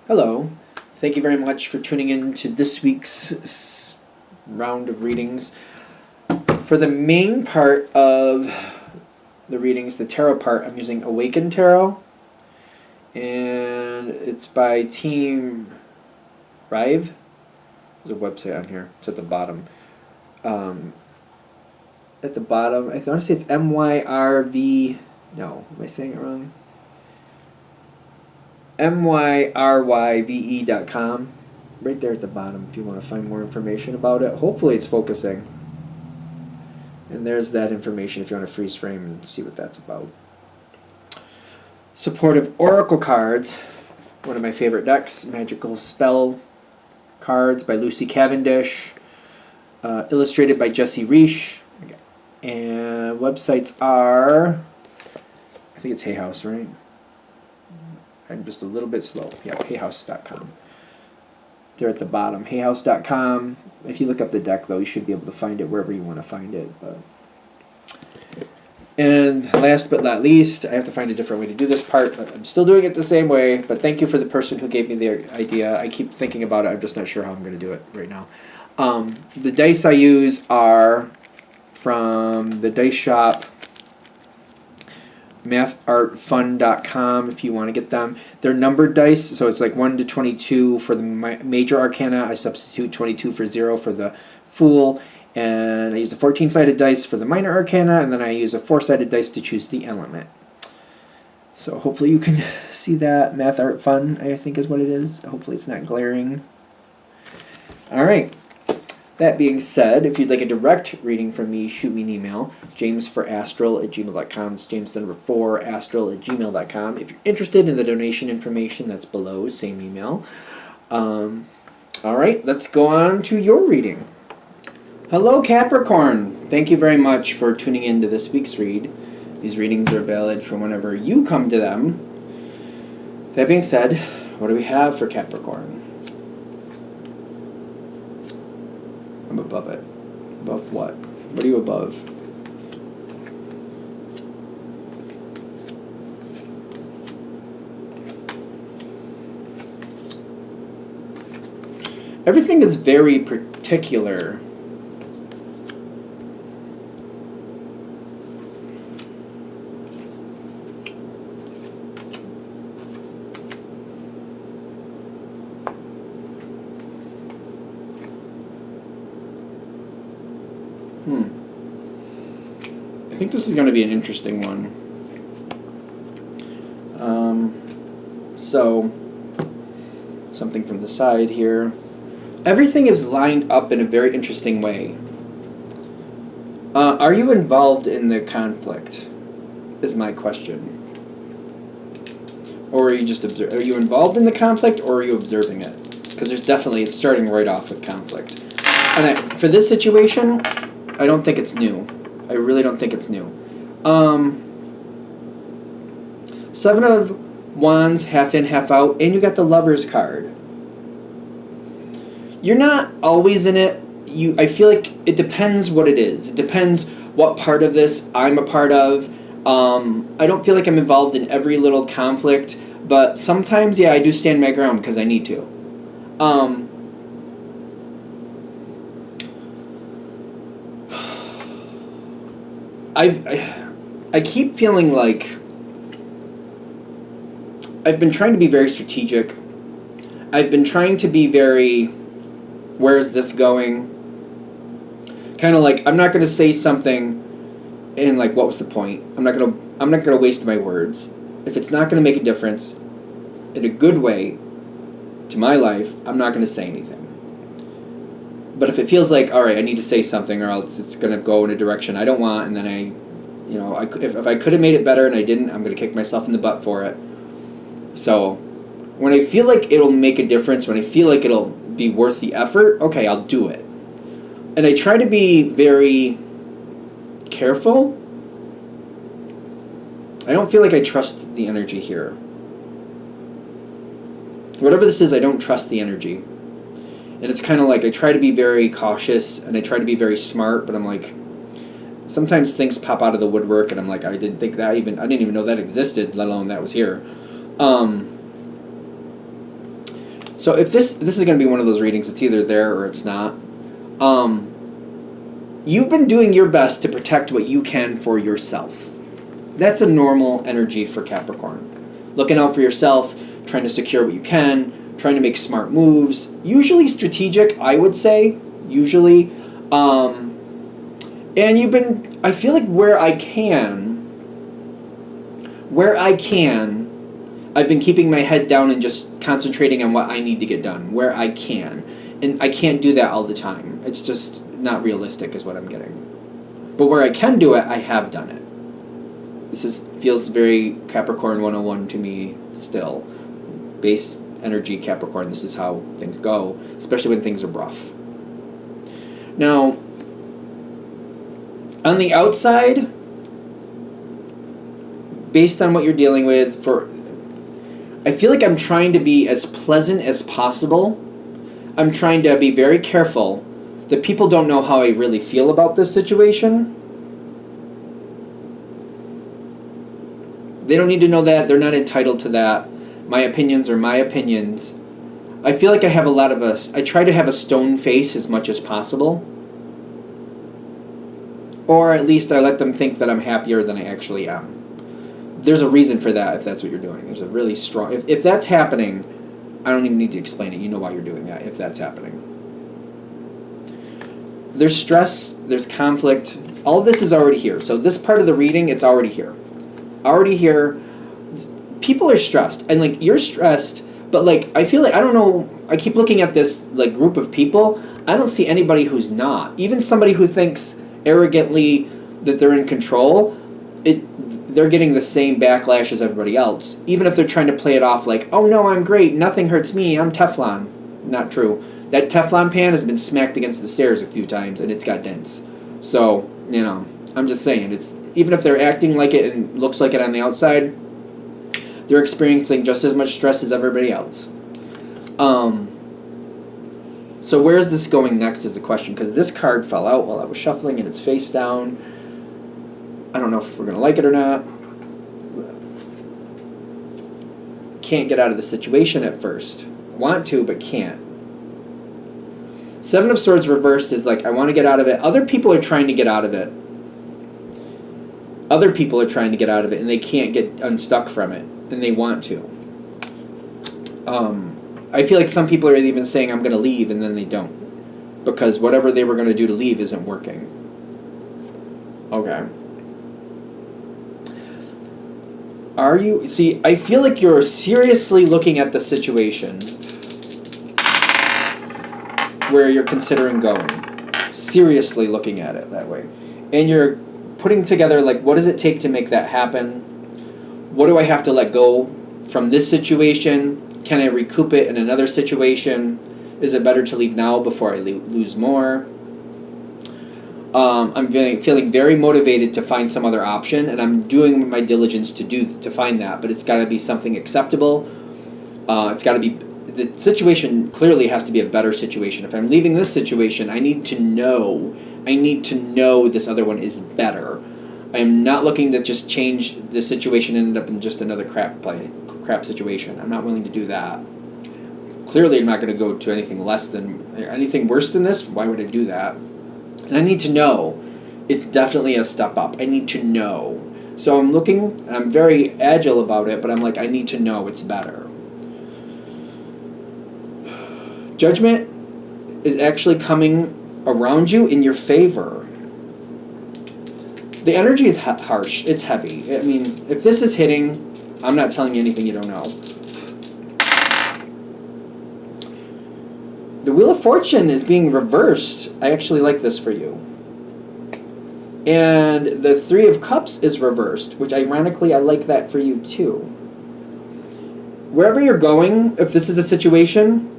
Hello. Thank you very much for tuning in to this week's round of readings. For the main part of the readings, the tarot part, I'm using Awakened Tarot. And it's by Team Rive. There's a website on here. It's at the bottom. At the bottom, I want to say it's MYRV. No, am I saying it wrong? MYRYVE.com. Right there at the bottom if you want to find more information about it. Hopefully it's focusing. And there's that information if you want to freeze frame and see what that's about. Supportive Oracle cards. One of my favorite decks. Magical Spell cards by Lucy Cavendish. Illustrated by Jesse Reish. And websites are... I think it's Hay House, right? I'm just a little bit slow. Yeah, hayhouse.com. They're at the bottom. hayhouse.com. If you look up the deck, though, you should be able to find it wherever you want to find it. And last but not least, I have to find a different way to do this part, but I'm still doing it the same way. But thank you for the person who gave me the idea. I keep thinking about it. I'm just not sure how I'm going to do it right now. The dice I use are from the dice shop, mathartfun.com if you want to get them. They're numbered dice, so it's like 1 to 22 for the major arcana. I substitute 22 for 0 for the Fool, and I use a 14-sided dice for the minor arcana, and then I use a 4-sided dice to choose the element. So hopefully you can see that. Math Art Fun, I think is what it is. Hopefully it's not glaring. Alright. That being said, if you'd like a direct reading from me, shoot me an email, jamesforastral@gmail.com. It's james4astral@gmail.com. If you're interested in the donation information, that's below, same email. All right, let's go on to your reading. Hello, Capricorn. Thank you very much for tuning in to this week's read. These readings are valid for whenever you come to them. That being said, what do we have for Capricorn? I'm above it. Above what? What are you above? Everything is very particular. I think this is going to be an interesting one. So, something from the side here. Everything is lined up in a very interesting way. Are you involved in the conflict? Is my question. Or are you just are you involved in the conflict, or are you observing it? Because there's definitely, it's starting right off with conflict. And for this situation, I don't think it's new. I really don't think it's new. 7 of Wands, half in, half out, and you got the Lover's card. You're not always in it. I feel like it depends what it is. It depends what part of this I'm a part of. I don't feel like I'm involved in every little conflict, but sometimes, yeah, I do stand my ground because I need to. I keep feeling like I've been trying to be very strategic. I've been trying to be very, where is this going? Kind of like, I'm not going to say something and like, what was the point? I'm not going to waste my words. If it's not going to make a difference in a good way to my life, I'm not going to say anything. But if it feels like, all right, I need to say something or else it's going to go in a direction I don't want, and then if I could have made it better and I didn't, I'm going to kick myself in the butt for it. So when I feel like it'll make a difference, when I feel like it'll be worth the effort, okay, I'll do it. And I try to be very careful. I don't feel like I trust the energy here. Whatever this is, I don't trust the energy. And it's kind of like I try to be very cautious and I try to be very smart, but I'm like, sometimes things pop out of the woodwork and I'm like, I didn't even know that existed, let alone that was here. So if this is going to be one of those readings, it's either there or it's not. You've been doing your best to protect what you can for yourself. That's a normal energy for Capricorn. Looking out for yourself, trying to secure what you can, trying to make smart moves. Usually strategic, I would say. Usually. And you've been, I feel like where I can, I've been keeping my head down and just concentrating on what I need to get done, where I can. And I can't do that all the time. It's just not realistic is what I'm getting. But where I can do it, I have done it. This feels very Capricorn 101 to me still. Base energy Capricorn, this is how things go, especially when things are rough. Now, on the outside, based on what you're dealing with, I feel like I'm trying to be as pleasant as possible. I'm trying to be very careful that people don't know how I really feel about this situation. They don't need to know that. They're not entitled to that. My opinions are my opinions. I feel like I have I try to have a stone face as much as possible. Or at least I let them think that I'm happier than I actually am. There's a reason for that if that's what you're doing. There's a really strong... If that's happening, I don't even need to explain it. You know why you're doing that if that's happening. There's stress. There's conflict. All of this is already here. So this part of the reading, it's already here. Already here. People are stressed. And, like, you're stressed. But, like, I feel like... I don't know... I keep looking at this, like, group of people. I don't see anybody who's not. Even somebody who thinks arrogantly that they're in control... They're getting the same backlash as everybody else, even if they're trying to play it off like, oh no, I'm great, nothing hurts me, I'm Teflon. Not true. That Teflon pan has been smacked against the stairs a few times, and it's got dents. So, you know, I'm just saying, even if they're acting like it and looks like it on the outside, they're experiencing just as much stress as everybody else. So where is this going next is the question, because this card fell out while I was shuffling, and it's face down. I don't know if we're going to like it or not. Can't get out of the situation at first. Want to, but can't. Seven of Swords reversed is like, I want to get out of it. Other people are trying to get out of it. Other people are trying to get out of it, and they can't get unstuck from it, and they want to. I feel like some people are even saying, I'm going to leave, and then they don't. Because whatever they were going to do to leave isn't working. Okay. See, I feel like you're seriously looking at the situation where you're considering going. Seriously looking at it that way. And you're putting together, like, what does it take to make that happen? What do I have to let go from this situation? Can I recoup it in another situation? Is it better to leave now before I lose more? I'm feeling very motivated to find some other option, and I'm doing my diligence to find that. But it's got to be something acceptable. It's got to be the situation clearly has to be a better situation. If I'm leaving this situation, I need to know this other one is better. I am not looking to just change the situation and end up in just another crap situation. I'm not willing to do that. Clearly, I'm not going to go to anything worse than this. Why would I do that? And I need to know. It's definitely a step up. I need to know. So I'm looking, and I'm very agile about it, but I'm like, I need to know it's better. Judgment is actually coming around you in your favor. The energy is harsh. It's heavy. I mean, if this is hitting, I'm not telling you anything you don't know. The Wheel of Fortune is being reversed. I actually like this for you. And the Three of Cups is reversed, which ironically I like that for you too. Wherever you're going, if this is a situation,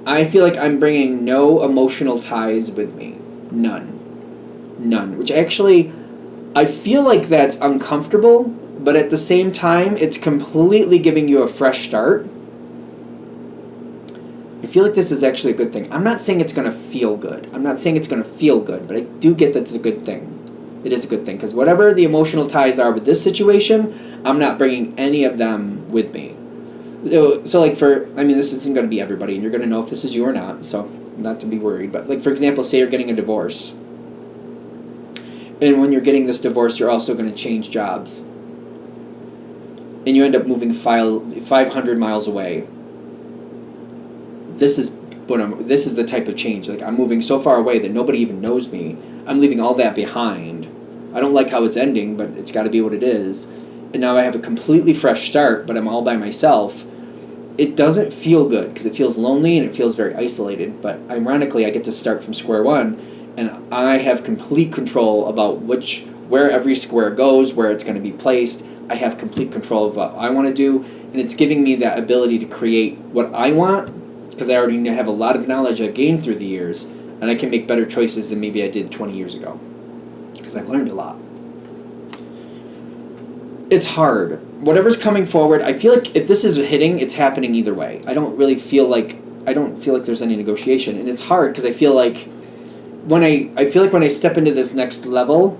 I feel like I'm bringing no emotional ties with me. None. Which actually, I feel like that's uncomfortable, but at the same time, it's completely giving you a fresh start. I feel like this is actually a good thing. I'm not saying it's going to feel good. But I do get that it's a good thing. It is a good thing, because whatever the emotional ties are with this situation, I'm not bringing any of them with me. So like this isn't going to be everybody, and you're going to know if this is you or not, so not to be worried. But like, for example, say you're getting a divorce. And when you're getting this divorce, you're also going to change jobs. And you end up moving 500 miles away. This is the type of change. Like, I'm moving so far away that nobody even knows me. I'm leaving all that behind. I don't like how it's ending, but it's got to be what it is. And now I have a completely fresh start, but I'm all by myself. It doesn't feel good because it feels lonely and it feels very isolated. But ironically, I get to start from square one, and I have complete control about where every square goes, where it's going to be placed. I have complete control of what I want to do, and it's giving me that ability to create what I want because I already have a lot of knowledge I've gained through the years, and I can make better choices than maybe I did 20 years ago because I've learned a lot. It's hard. Whatever's coming forward, I feel like if this is hitting, it's happening either way. I don't feel like there's any negotiation, and it's hard because I feel like when I step into this next level,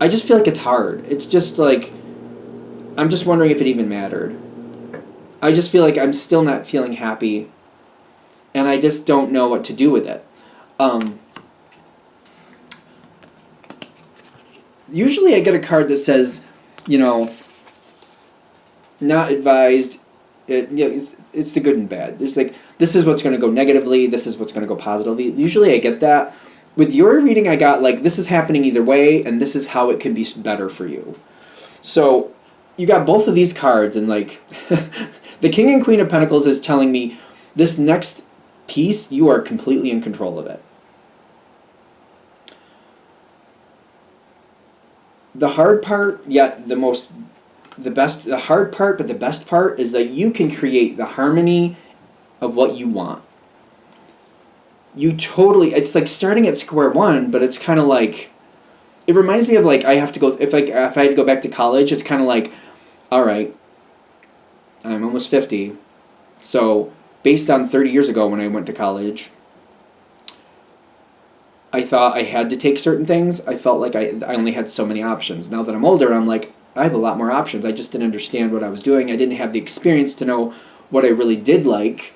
I just feel like it's hard. It's just like I'm just wondering if it even mattered. I just feel like I'm still not feeling happy, and I just don't know what to do with it. Usually I get a card that says, not advised. It's the good and bad. There's like, this is what's going to go negatively, this is what's going to go positively. Usually I get that. With your reading, I got like, this is happening either way, and this is how it can be better for you. So you got both of these cards, and like, the King and Queen of Pentacles is telling me this next piece, you are completely in control of it. The hard part, the hard part, but the best part is that you can create the harmony of what you want. It's like starting at square one, but it's kind of like, it reminds me of like, if I had to go back to college, it's kind of like, all right, I'm almost 50. So based on 30 years ago when I went to college, I thought I had to take certain things. I felt like I only had so many options. Now that I'm older, I'm like, I have a lot more options. I just didn't understand what I was doing. I didn't have the experience to know what I really did like.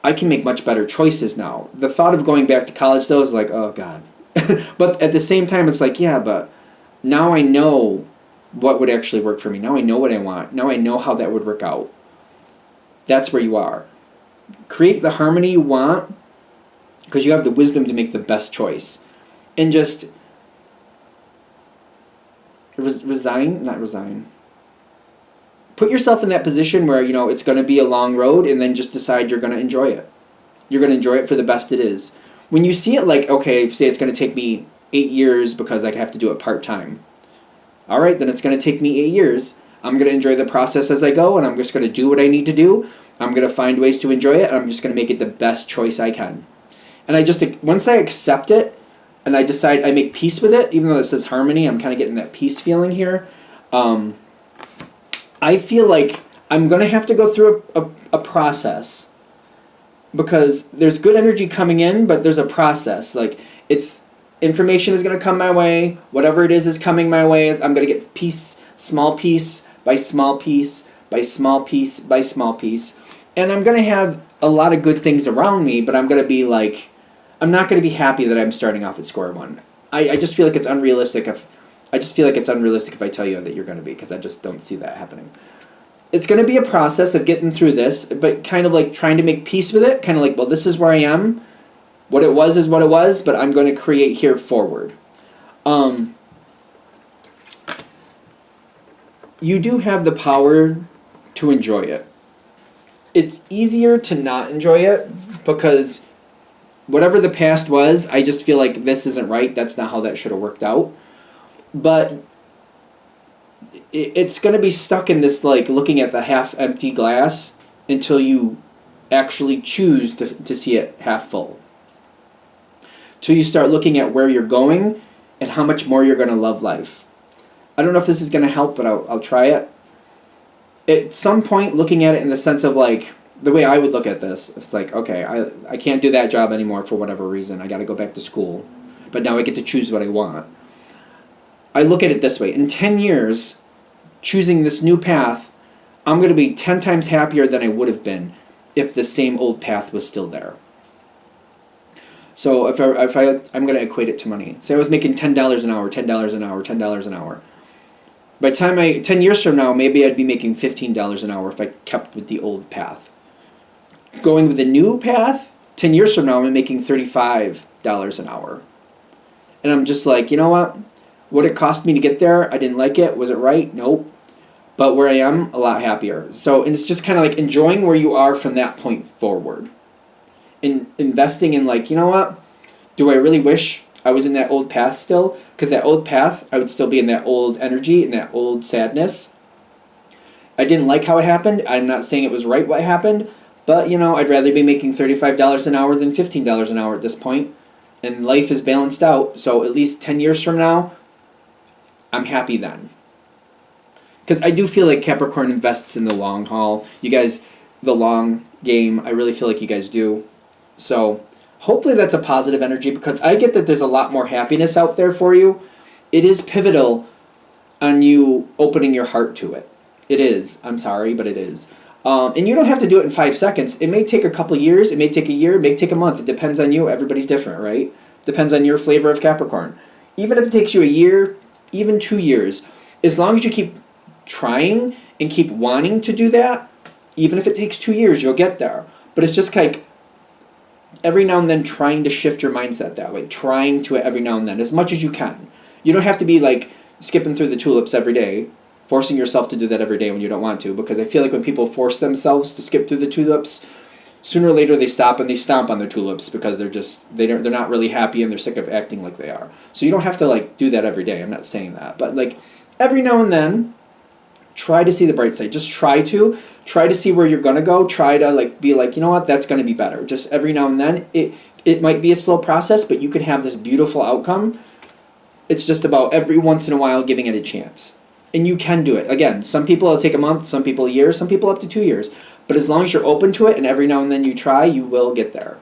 I can make much better choices now. The thought of going back to college, though, is like, oh, God. But at the same time, it's like, yeah, but now I know what would actually work for me. Now I know what I want. Now I know how that would work out. That's where you are. Create the harmony you want because you have the wisdom to make the best choice. And just not resign. Put yourself in that position where, it's going to be a long road, and then just decide you're going to enjoy it. You're going to enjoy it for the best it is. When you see it like, okay, say it's going to take me 8 years because I have to do it part-time. All right, then it's going to take me 8 years. I'm going to enjoy the process as I go, and I'm just going to do what I need to do. I'm going to find ways to enjoy it, and I'm just going to make it the best choice I can. And once I accept it, and I decide I make peace with it, even though it says harmony, I'm kind of getting that peace feeling here. I feel like I'm going to have to go through a process because there's good energy coming in, but there's a process. Like, information is going to come my way. Whatever it is coming my way. I'm going to get small piece by small piece by small piece by small piece. And I'm going to have a lot of good things around me, but I'm going to be like, I'm not going to be happy that I'm starting off at square one. I just feel like it's unrealistic if I tell you that you're going to be, because I just don't see that happening. It's going to be a process of getting through this, but kind of like trying to make peace with it, kind of like, well, this is where I am. What it was is what it was, but I'm going to create here forward. You do have the power to enjoy it. It's easier to not enjoy it because whatever the past was, I just feel like this isn't right. That's not how that should have worked out. But it's going to be stuck in this, like, looking at the half-empty glass until you actually choose to see it half full. Till you start looking at where you're going and how much more you're going to love life. I don't know if this is going to help, but I'll try it. At some point, looking at it in the sense of, like, the way I would look at this, it's like, okay, I can't do that job anymore for whatever reason. I got to go back to school. But now I get to choose what I want. I look at it this way. In 10 years, choosing this new path, I'm going to be 10 times happier than I would have been if the same old path was still there. So I'm going to equate it to money. Say I was making $10 an hour, $10 an hour, $10 an hour. By the time 10 years from now, maybe I'd be making $15 an hour if I kept with the old path. Going with the new path, 10 years from now, I'm making $35 an hour. And I'm just like, you know what it cost me to get there, I didn't like it. Was it right? Nope. But where I am, a lot happier. So, and it's just kind of like enjoying where you are from that point forward. And investing in like, you know what? Do I really wish I was in that old path still? Because that old path, I would still be in that old energy, in that old sadness. I didn't like how it happened. I'm not saying it was right what happened. But, I'd rather be making $35 an hour than $15 an hour at this point. And life is balanced out. So at least 10 years from now, I'm happy then. Because I do feel like Capricorn invests in the long haul. You guys, the long game, I really feel like you guys do. So hopefully that's a positive energy, because I get that there's a lot more happiness out there for you. It is pivotal on you opening your heart to it. It is. I'm sorry, but it is. And you don't have to do it in 5 seconds. It may take a couple years. It may take a year. It may take a month. It depends on you. Everybody's different, right? Depends on your flavor of Capricorn. Even if it takes you a year, even 2 years, as long as you keep trying and keep wanting to do that, even if it takes 2 years, you'll get there. But it's just like every now and then trying to shift your mindset that way. Trying to it every now and then, as much as you can. You don't have to be like skipping through the tulips every day, forcing yourself to do that every day when you don't want to, because I feel like when people force themselves to skip through the tulips, sooner or later they stop and they stomp on their tulips because they're not really happy and they're sick of acting like they are. So you don't have to like do that every day. I'm not saying that, but like every now and then, try to see the bright side. Just try to see where you're gonna go. Try to like be like, you know what, that's gonna be better. Just every now and then, it might be a slow process, but you can have this beautiful outcome. It's just about every once in a while giving it a chance. And you can do it. Again, some people it'll take a month, some people a year, some people up to 2 years. But as long as you're open to it and every now and then you try, you will get there.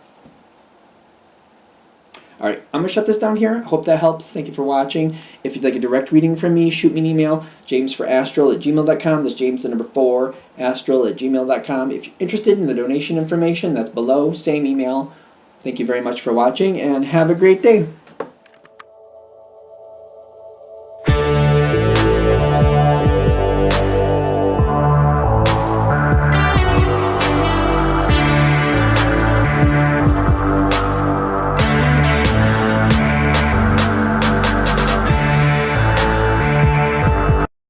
All right, I'm going to shut this down here. I hope that helps. Thank you for watching. If you'd like a direct reading from me, shoot me an email, jamesforastral@gmail.com. That's James the number 4, astral@gmail.com. If you're interested in the donation information, that's below. Same email. Thank you very much for watching, and have a great day.